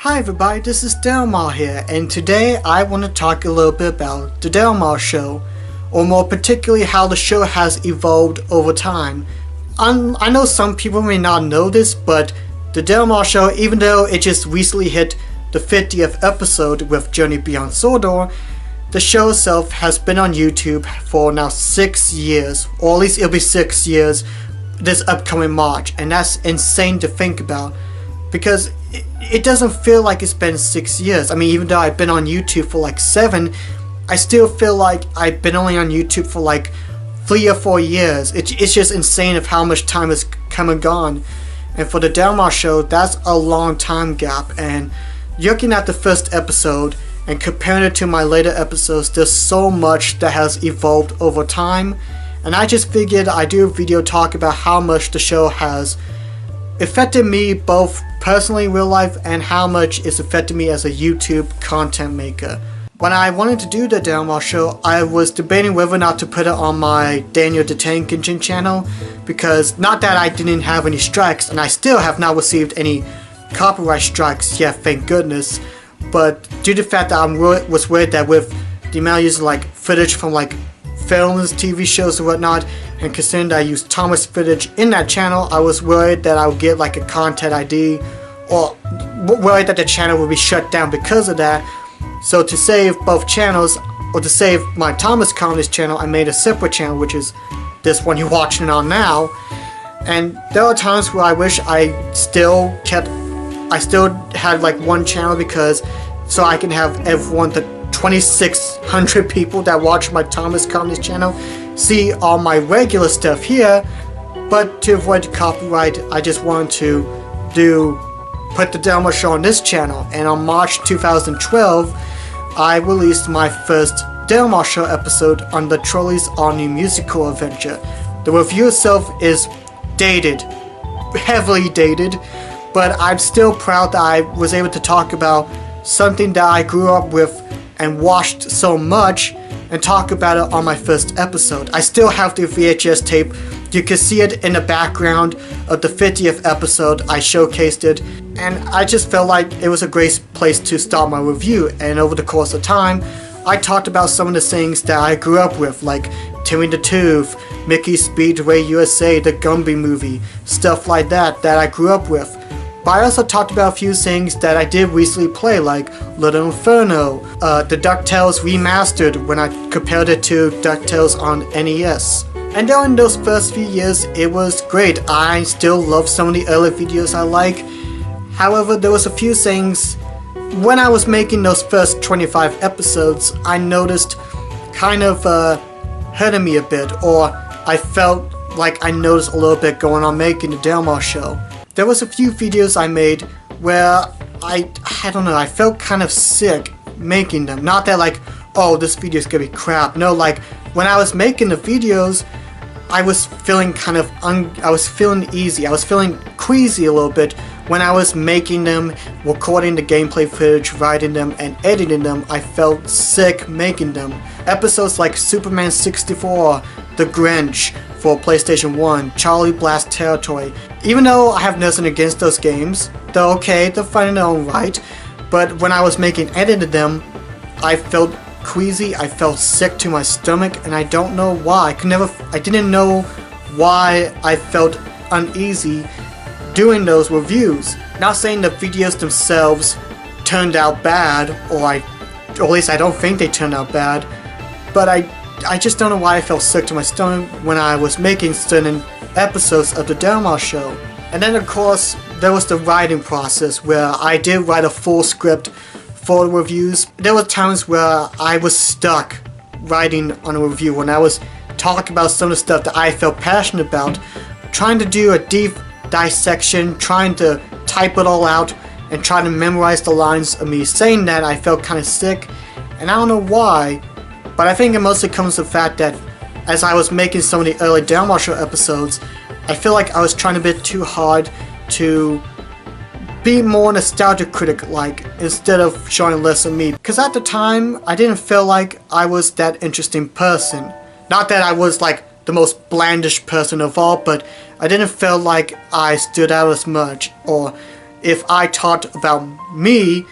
Hi everybody, this is Marr here, and today I want to talk a little bit about the Marr Show, or more particularly how the show has evolved over time. I know some people may not know this, but the Marr Show, even though it just recently hit the 50th episode with Journey Beyond Sordor, the show itself has been on YouTube for now 6 years, or at least it'll be 6 years this upcoming March, and that's insane to think about, because it doesn't feel like it's been 6 years. I mean, even though I've been on YouTube for like 7, I still feel like I've been only on YouTube for like 3 or 4 years. It's just insane of how much time has come and gone. And for the Marr Show, that's a long time gap. And looking at the first episode and comparing it to my later episodes, there's so much that has evolved over time. And I just figured I'd do a video talk about how much the show has affected me both personally in real life and how much it's affected me as a YouTube content maker. When I wanted to do the Marr Show, I was debating whether or not to put it on my Daniel the Tank Engine channel, because not that I didn't have any strikes, and I still have not received any copyright strikes yet, thank goodness, but due to the fact that I was worried that with the amount of using like footage from like films, TV shows and whatnot, and considering that I used Thomas footage in that channel, I was worried that I would get like a content ID, or worried that the channel would be shut down because of that. So to save both channels, or to save my Thomas Comedies channel, I made a separate channel, which is this one you're watching on now. And there are times where I wish I still had like one channel, because so I can have everyone, the 2,600 people that watch my Thomas Comedies channel, see all my regular stuff here. But to avoid copyright, I just wanted to put the Marr Show on this channel. And on March 2012, I released my first Marr Show episode on the Trolleys All-New Musical Adventure. The review itself is dated, heavily dated, but I'm still proud that I was able to talk about something that I grew up with and watched so much, and talk about it on my first episode. I still have the VHS tape. You can see it in the background of the 50th episode. I showcased it, and I just felt like it was a great place to start my review. And over the course of time, I talked about some of the things that I grew up with, like Timmy the Tooth, Mickey Speedway USA, the Gumby movie, stuff like that I grew up with. But I also talked about a few things that I did recently play, like Little Inferno, the DuckTales Remastered, when I compared it to DuckTales on NES. And during those first few years, it was great. I still love some of the early videos I like. However, there was a few things when I was making those first 25 episodes, I noticed kind of hurting me a bit, or I felt like I noticed a little bit going on making the Marr Show. There was a few videos I made where I don't know, I felt kind of sick making them. Not that like, oh, this video is gonna be crap. No, like when I was making the videos, I was feeling kind of I was feeling easy. I was feeling queasy a little bit when I was making them, recording the gameplay footage, writing them, and editing them. I felt sick making them. Episodes like Superman 64, The Grinch for PlayStation 1, Charlie Blast Territory. Even though I have nothing against those games, they're okay, they're fun in their own right, but when I was editing them, I felt queasy, I felt sick to my stomach, and I don't know why. I didn't know why I felt uneasy doing those reviews. Not saying the videos themselves turned out bad, or at least I don't think they turned out bad, but I just don't know why I felt sick to my stomach when I was making certain episodes of the Marr Show. And then of course, there was the writing process, where I did write a full script for the reviews. There were times where I was stuck writing on a review when I was talking about some of the stuff that I felt passionate about, trying to do a deep dissection, trying to type it all out, and trying to memorize the lines of me saying that. I felt kind of sick, and I don't know why, but I think it mostly comes to the fact that as I was making some of the early Marr Show episodes, I feel like I was trying a bit too hard to be more nostalgia critic-like instead of showing less of me. Because at the time, I didn't feel like I was that interesting person. Not that I was like the most blandish person of all, but I didn't feel like I stood out as much, or if I talked about me,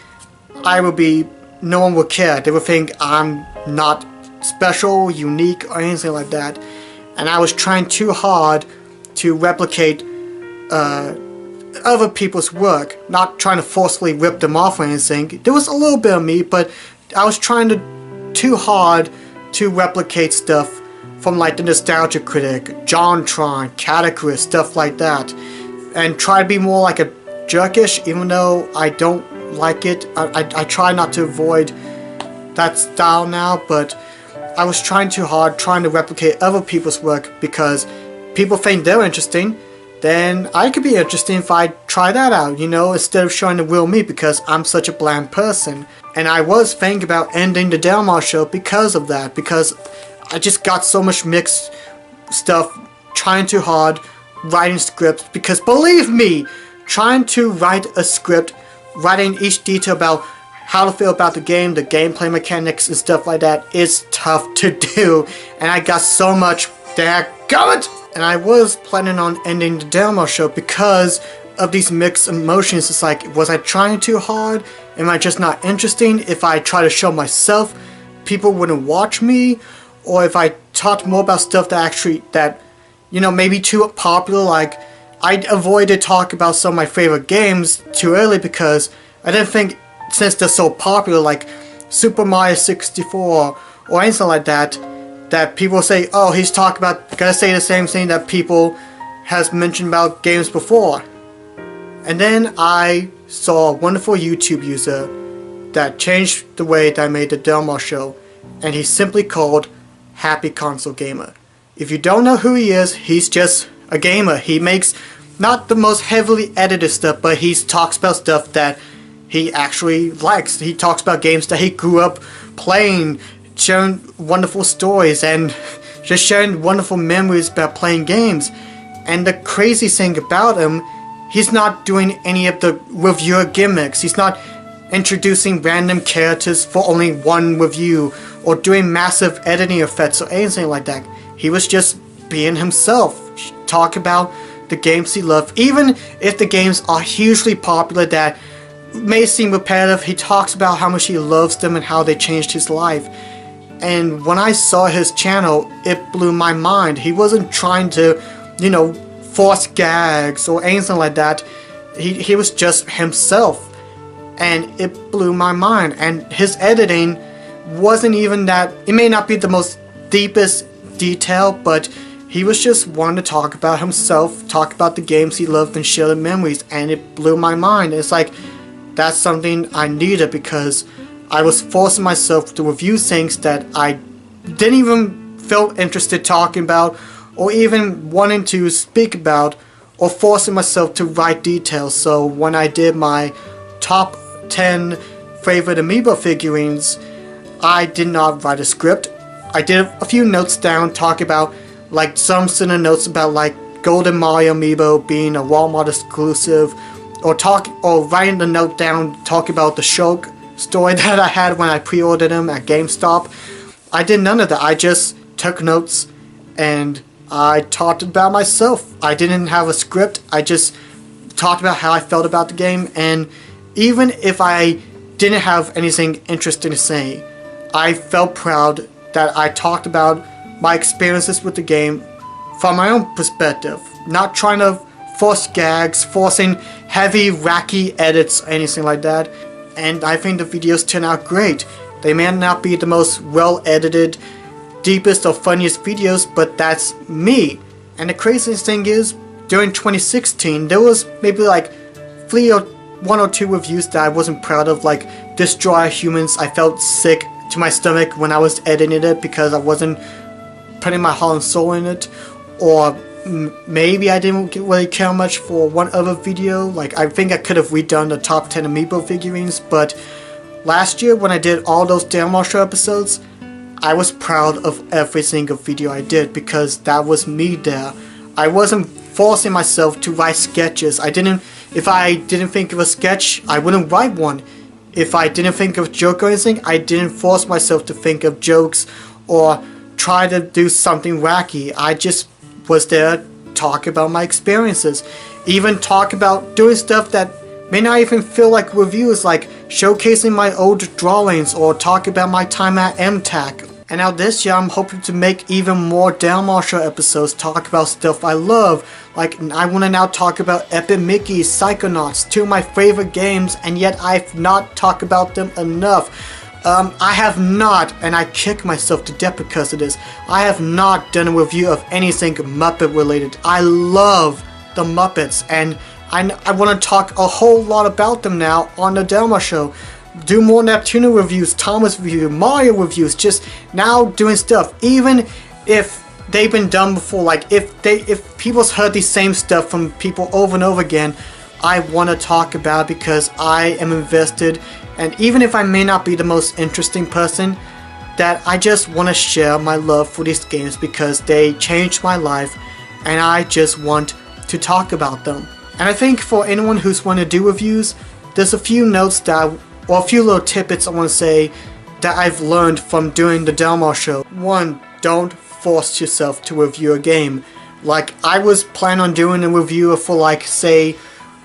no one would care. They would think I'm not special, unique, or anything like that. And I was trying too hard to replicate other people's work, not trying to forcefully rip them off or anything. There was a little bit of me, but I was trying too hard to replicate stuff from like the Nostalgia Critic, JonTron, Cataclysm, stuff like that, and try to be more like a jerkish, even though I don't like it. I try not to avoid that style now, but I was trying too hard, trying to replicate other people's work because people think they're interesting. Then I could be interesting if I try that out, you know, instead of showing the real me, because I'm such a bland person. And I was thinking about ending the Marr Show because of that, because I just got so much mixed stuff, trying too hard, writing scripts, because believe me, trying to write a script, writing each detail about how to feel about the game, the gameplay mechanics and stuff like that is tough to do, and I got so much dadgummit! And I was planning on ending the Marr Show because of these mixed emotions. It's like, was I trying too hard? Am I just not interesting? If I try to show myself, people wouldn't watch me? Or if I talked more about stuff that you know, maybe too popular, like I avoided talking about some of my favorite games too early because I didn't think, since they're so popular, like Super Mario 64 or anything like that, that people say, oh, he's gonna say the same thing that people has mentioned about games before. And then I saw a wonderful YouTube user that changed the way that I made the Marr Show, and he's simply called Happy Console Gamer. If you don't know who he is, he's just a gamer. He makes not the most heavily edited stuff, but he talks about stuff that he actually likes. He talks about games that he grew up playing, sharing wonderful stories, and just sharing wonderful memories about playing games. And the crazy thing about him, he's not doing any of the reviewer gimmicks. He's not introducing random characters for only one review, or doing massive editing effects or anything like that. He was just being himself, talk about the games he loved. Even if the games are hugely popular that may seem repetitive, he talks about how much he loves them and how they changed his life. And when I saw his channel, it blew my mind. He wasn't trying to, you know, force gags or anything like that. He was just himself, and it blew my mind. And his editing wasn't even that, it may not be the most deepest detail, but he was just wanting to talk about himself, talk about the games he loved and share the memories, and it blew my mind. It's like, that's something I needed, because I was forcing myself to review things that I didn't even feel interested talking about, or even wanting to speak about, or forcing myself to write details. So when I did my top 10 favorite amiibo figurines, I did not write a script. I did a few notes down, talk about like some center notes about like Golden Mario amiibo being a Walmart exclusive, or writing the note down, talking about the Shulk story that I had when I pre-ordered him at GameStop. I did none of that. I just took notes and I talked about myself. I didn't have a script. I just talked about how I felt about the game, and even if I didn't have anything interesting to say, I felt proud that I talked about my experiences with the game from my own perspective, not trying to force gags, forcing heavy, wacky edits, or anything like that. And I think the videos turn out great. They may not be the most well-edited, deepest or funniest videos, but that's me. And the craziest thing is, during 2016, there was maybe like one or two reviews that I wasn't proud of, like Destroy Humans. I felt sick to my stomach when I was editing it because I wasn't putting my heart and soul in it. Or maybe I didn't really care much for one other video. Like, I think I could have redone the top 10 amiibo figurines, but last year when I did all those Marr Show episodes, I was proud of every single video I did, because that was me there. I wasn't forcing myself to write sketches. If I didn't think of a sketch, I wouldn't write one. If I didn't think of a joke or anything, I didn't force myself to think of jokes or try to do something wacky. I just was there to talk about my experiences. Even talk about doing stuff that may not even feel like reviews, like showcasing my old drawings or talk about my time at MTAC. And now this year I'm hoping to make even more Marr Show episodes, talk about stuff I love. Like, I want to now talk about Epic Mickey, Psychonauts, two of my favorite games, and yet I've not talked about them enough. I have not, and I kick myself to death because of this, I have not done a review of anything Muppet related. I love the Muppets, and I want to talk a whole lot about them now on the Marr Show. Do more Neptuno reviews, Thomas review, Mario reviews, just now doing stuff. Even if they've been done before, like if people's heard the same stuff from people over and over again, I want to talk about it because I am invested. And even if I may not be the most interesting person, that I just want to share my love for these games because they changed my life and I just want to talk about them. And I think for anyone who's want to do reviews, there's a few notes or a few little tidbits I want to say that I've learned from doing the Marr Show. One, don't force yourself to review a game. Like, I was planning on doing a review for, like, say,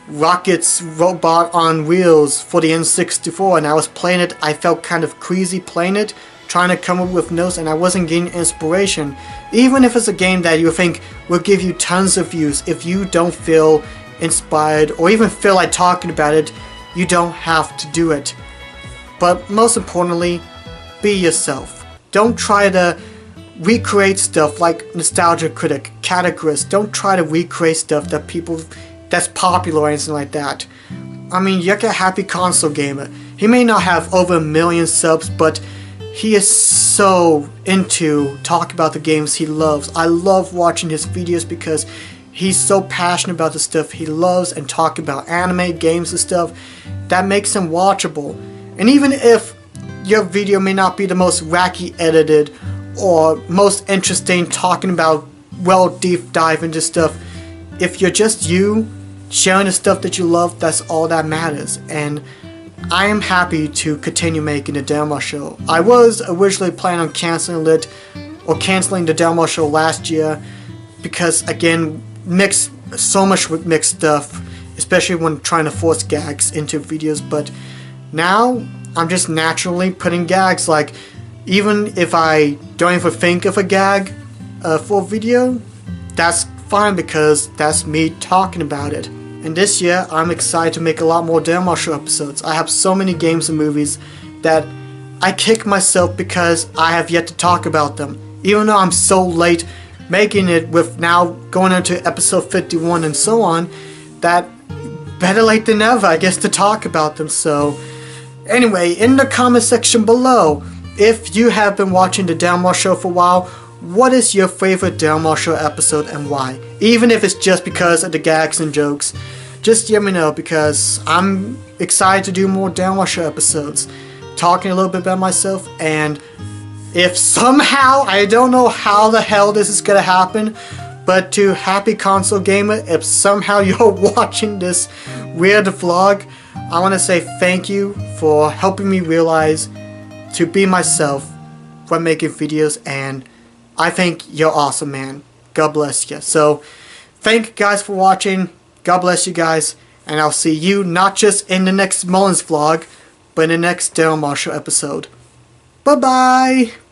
Rocket's Robot on Wheels for the N64, and I was playing it. I felt kind of queasy playing it, trying to come up with notes, and I wasn't getting inspiration. Even if it's a game that you think will give you tons of views, if you don't feel inspired or even feel like talking about it, you don't have to do it. But most importantly, be yourself. Don't try to recreate stuff like Nostalgia Critic, Categories. Don't try to recreate stuff that's popular or anything like that. I mean, you're a happy console gamer. He may not have over 1 million subs, but he is so into talking about the games he loves. I love watching his videos because he's so passionate about the stuff he loves and talk about anime, games and stuff that makes him watchable. And even if your video may not be the most wacky edited or most interesting talking about deep dive into stuff, if you're just you sharing the stuff that you love, that's all that matters. And I am happy to continue making the Marr Show. I was originally planning on canceling the Marr Show last year because, again, so much with mixed stuff, especially when trying to force gags into videos. But now I'm just naturally putting gags. Like, even if I don't even think of a gag for a video, that's fine because that's me talking about it. And this year I'm excited to make a lot more Marr Show episodes. I have so many games and movies that I kick myself because I have yet to talk about them. Even though I'm so late making it, with now going into episode 51 and so on, that better late than never, I guess, to talk about them. So anyway, in the comment section below, if you have been watching the Marr Show for a while, what is your favorite Marr Show episode and why? Even if it's just because of the gags and jokes, just let me know because I'm excited to do more Marr Show episodes, talking a little bit about myself. And if somehow, I don't know how the hell this is gonna happen, but to Happy Console Gamer, if somehow you're watching this weird vlog, I want to say thank you for helping me realize to be myself when making videos, and I think you're awesome, man. God bless you. So, thank you guys for watching. God bless you guys, and I'll see you not just in the next Mullins vlog, but in the next Marr Show episode. Bye-bye!